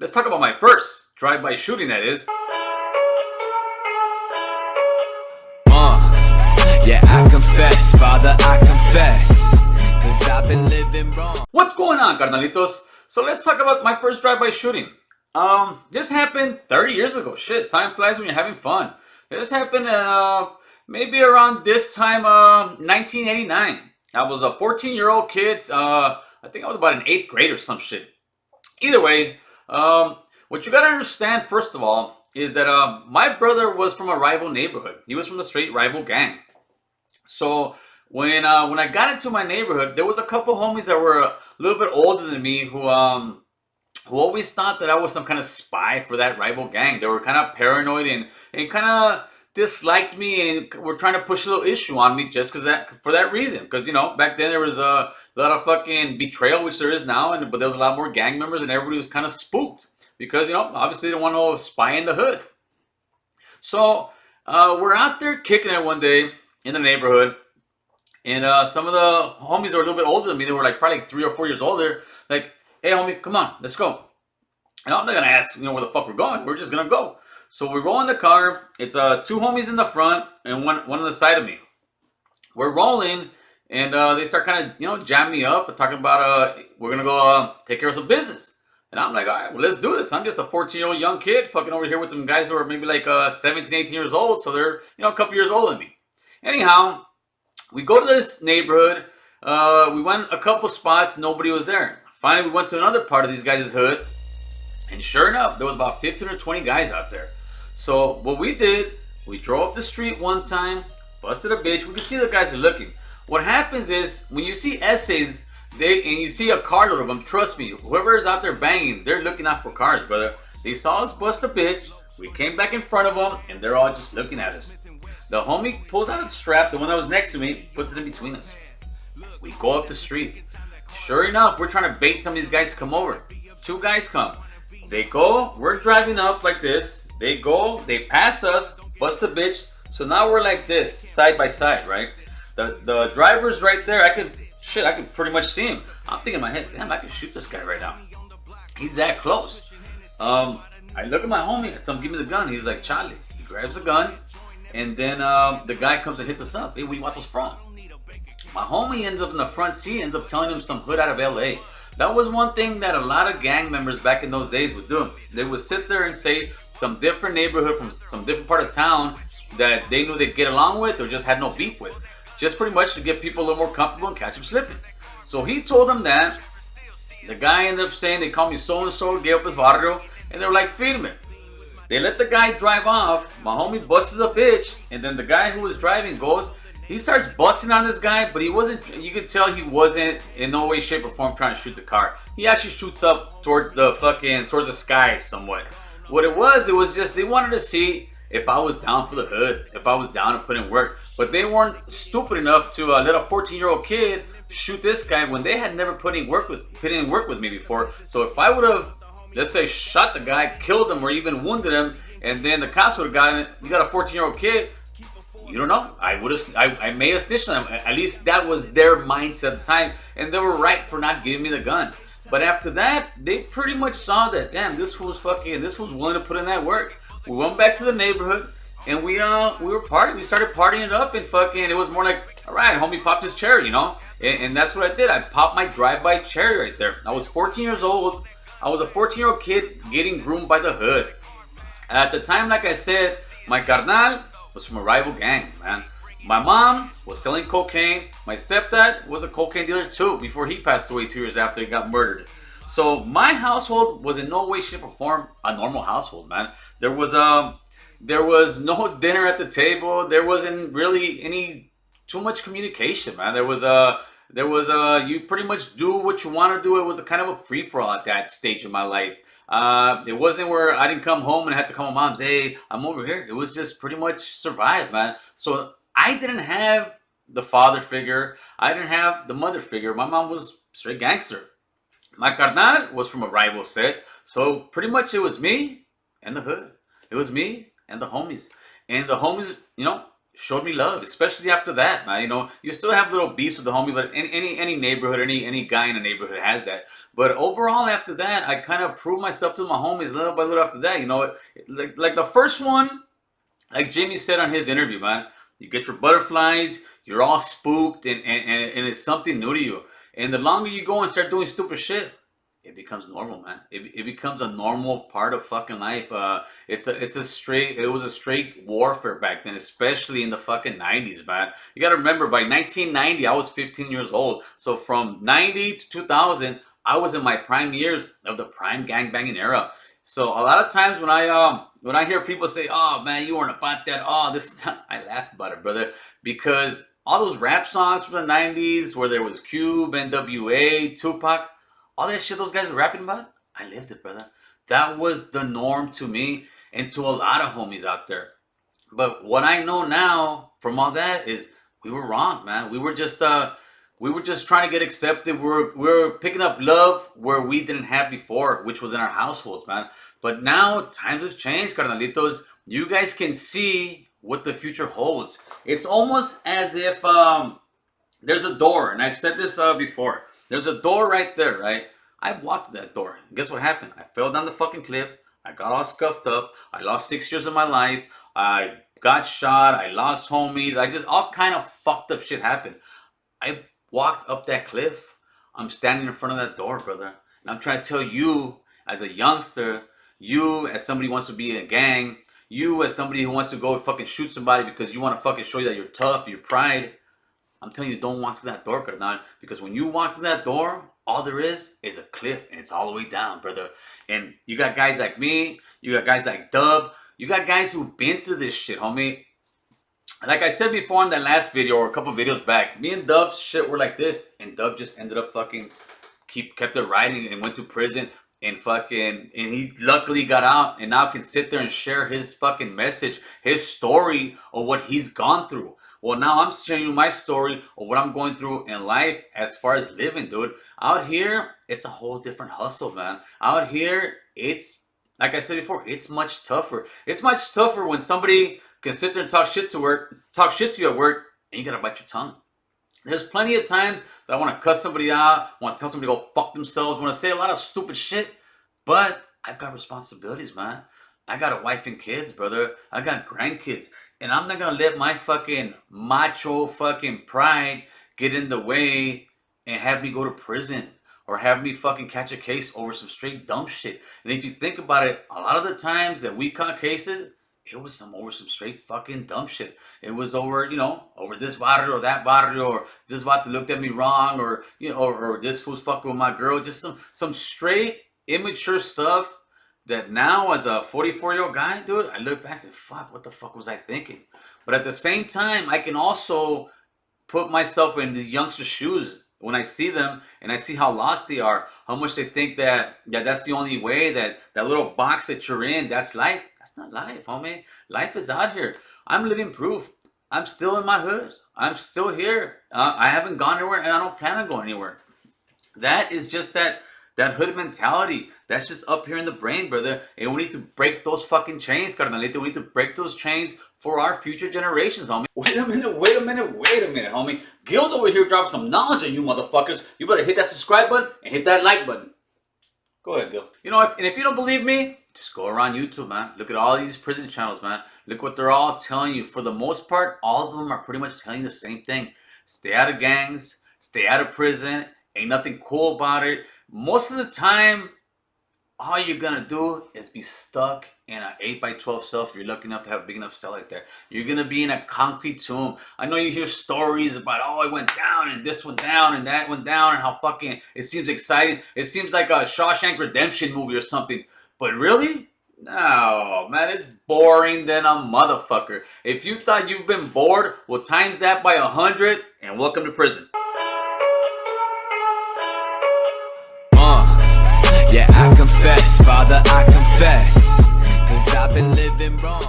Let's talk about my first drive-by shooting, that is. Yeah, I confess, Father, I confess, cause I've been living wrong. What's going on, carnalitos? So let's talk about my first drive-by shooting. This happened 30 years ago. Shit, time flies when you're having fun. This happened maybe around this time, 1989. I was a 14-year-old kid. I think I was about in 8th grade or some shit. Either way, what you gotta understand first of all is that my brother was from a rival neighborhood. He was from a straight rival gang. So when I got into my neighborhood, there was a couple homies that were a little bit older than me who always thought that I was some kind of spy for that rival gang. They were kind of paranoid and kind of disliked me and were trying to push a little issue on me just because that for that reason. Because back then there was a lot of fucking betrayal, which there is now, but there was a lot more gang members and everybody was kind of spooked because obviously they don't want no spy in the hood. So we're out there kicking it one day in the neighborhood, and some of the homies that were a little bit older than me, they were like probably 3 or 4 years older, like, hey homie, come on, let's go. And I'm not gonna ask, where the fuck we're going. We're just gonna go. So we roll in the car. It's two homies in the front and one on the side of me. We're rolling, and they start kind of jamming me up and talking about we're gonna go take care of some business. And I'm like, all right, well, let's do this. I'm just a 14-year-old young kid fucking over here with some guys who are maybe like 17, 18 years old. So they're, a couple years older than me. Anyhow, we go to this neighborhood. We went a couple spots. Nobody was there. Finally, we went to another part of these guys' hood. And sure enough, there was about 15 or 20 guys out there. So what we did, we drove up the street one time, busted a bitch. We could see the guys are looking. What happens is when you see essays, and you see a carload of them, trust me, whoever is out there banging, they're looking out for cars, brother. They saw us bust a bitch. We came back in front of them, and they're all just looking at us. The homie pulls out a strap, the one that was next to me, puts it in between us. We go up the street. Sure enough, we're trying to bait some of these guys to come over. Two guys come. They go, we're driving up like this. They go, they pass us, bust a bitch. So now we're like this, side by side, right? The driver's right there. I could pretty much see him. I'm thinking in my head, damn, I could shoot this guy right now. He's that close. I look at my homie, so give me the gun. He's like, Charlie. He grabs the gun, and then the guy comes and hits us up. Hey, where you want those from? My homie ends up in the front seat, ends up telling him some hood out of LA. That was one thing that a lot of gang members back in those days would do. They would sit there and say some different neighborhood from some different part of town that they knew they'd get along with or just had no beef with. Just pretty much to get people a little more comfortable and catch them slipping. So he told them that. The guy ended up saying, they call me so-and-so, gave up his barrio, and they were like, feed him. They let the guy drive off. My homie busts a bitch, and then the guy who was driving goes, he starts busting on this guy, but he wasn't, you could tell he wasn't in no way, shape, or form trying to shoot the car. He actually shoots up towards the sky somewhat. What it was just they wanted to see if I was down for the hood, if I was down to put in work. But they weren't stupid enough to let a 14-year-old kid shoot this guy when they had never put in work with me before. So if I would have, let's say, shot the guy, killed him, or even wounded him, and then the cops would have gotten it, you got a 14-year-old kid, you don't know. I may have snitched on them. At least that was their mindset at the time, and they were right for not giving me the gun. But after that, they pretty much saw that, damn, this fool's willing to put in that work. We went back to the neighborhood, and we were partying. We started partying it up, and it was more like, all right, homie popped his cherry, and that's what I did. I popped my drive-by cherry right there. I was 14 years old. I was a 14-year-old kid getting groomed by the hood. At the time, like I said, my carnal was from a rival gang, man. My mom was selling cocaine. My stepdad was a cocaine dealer too before he passed away 2 years after he got murdered. So my household was in no way, shape, or form a normal household, man. There was no dinner at the table. There wasn't really any too much communication, man. There was you pretty much do what you want to do. It was a kind of a free for all at that stage of my life. It wasn't where I didn't come home and had to call my mom and say, hey, I'm over here. It was just pretty much survive, man. So I didn't have the father figure. I didn't have the mother figure. My mom was straight gangster. My carnal was from a rival set. So pretty much it was me and the hood. It was me and the homies. And the homies, showed me love, especially after that, man. You know, you still have little beefs with the homie, but any neighborhood, any guy in a neighborhood has that. But overall, after that, I kind of proved myself to my homies little by little after that. You know, like the first one, like Jimmy said on his interview, man, you get your butterflies, you're all spooked, and it's something new to you. And the longer you go and start doing stupid shit, it becomes normal, man. It becomes a normal part of fucking life. It was a straight warfare back then, especially in the fucking 90s, man. You gotta remember, by 1990, I was 15 years old. So from 90 to 2000, I was in my prime years of the prime gangbanging era. So a lot of times when I hear people say, "Oh man, you weren't about that," oh this, I laugh about it, brother, because all those rap songs from the 90s, where there was Cube, NWA, Tupac, all that shit those guys were rapping about, I lived it, brother. That was the norm to me and to a lot of homies out there. But what I know now from all that is we were wrong, man. We were just trying to get accepted. We're picking up love where we didn't have before, which was in our households, man. But now times have changed, carnalitos. You guys can see what the future holds. It's almost as if there's a door, and I've said this before. There's a door right there, right? I walked to that door. And guess what happened? I fell down the fucking cliff. I got all scuffed up. I lost 6 years of my life. I got shot. I lost homies. All kind of fucked up shit happened. I walked up that cliff. I'm standing in front of that door, brother. And I'm trying to tell you, as a youngster, you as somebody who wants to be in a gang, you as somebody who wants to go fucking shoot somebody because you want to fucking show you that you're tough, your pride, I'm telling you, don't walk to that door, carnal. Because when you walk to that door, all there is a cliff, and it's all the way down, brother. And you got guys like me, you got guys like Dub, you got guys who've been through this shit, homie. Like I said before in that last video, or a couple videos back, me and Dub's shit were like this, and Dub just ended up fucking kept it riding and went to prison, and he luckily got out, and now can sit there and share his fucking message, his story of what he's gone through. Well, now I'm sharing you my story of what I'm going through in life as far as living, dude. Out here, it's a whole different hustle, man. Out here, it's, like I said before, it's much tougher. It's much tougher when somebody can sit there and talk shit to you at work, and you gotta bite your tongue. There's plenty of times that I want to cuss somebody out, want to tell somebody to go fuck themselves, want to say a lot of stupid shit, but I've got responsibilities, man. I got a wife and kids, brother. I got grandkids. And I'm not going to let my fucking macho fucking pride get in the way and have me go to prison or have me fucking catch a case over some straight dumb shit. And if you think about it, a lot of the times that we caught cases, it was over some straight fucking dumb shit. It was over, over this barrio or that barrio, or this vato looked at me wrong, or, or this fool's fucking with my girl. Just some straight immature stuff. That now, as a 44-year-old guy, dude, I look back and say, fuck, what the fuck was I thinking? But at the same time, I can also put myself in these youngsters' shoes when I see them and I see how lost they are, how much they think that that's the only way, that little box that you're in, that's life. That's not life, homie. Life is out here. I'm living proof. I'm still in my hood. I'm still here. I haven't gone anywhere, and I don't plan on going anywhere. That is just that hood mentality. That's just up here in the brain, brother. And we need to break those fucking chains, carnalito. We need to break those chains for our future generations, homie. Wait a minute, homie. Gil's over here dropping some knowledge on you motherfuckers. You better hit that subscribe button and hit that like button. Go ahead, Gil. If you don't believe me, just go around YouTube, man. Look at all these prison channels, man. Look what they're all telling you. For the most part, all of them are pretty much telling you the same thing. Stay out of gangs. Stay out of prison. Ain't nothing cool about it. Most of the time, all you're gonna do is be stuck in an 8x12 cell if you're lucky enough to have a big enough cell like that. You're gonna be in a concrete tomb. I know you hear stories about, oh, it went down and this went down and that went down and how fucking it seems exciting. It seems like a Shawshank Redemption movie or something. But really? No, man, it's boring than a motherfucker. If you thought you've been bored, well, times that by 100 and welcome to prison. Yeah, I confess, Father, I confess, 'cause I've been living wrong.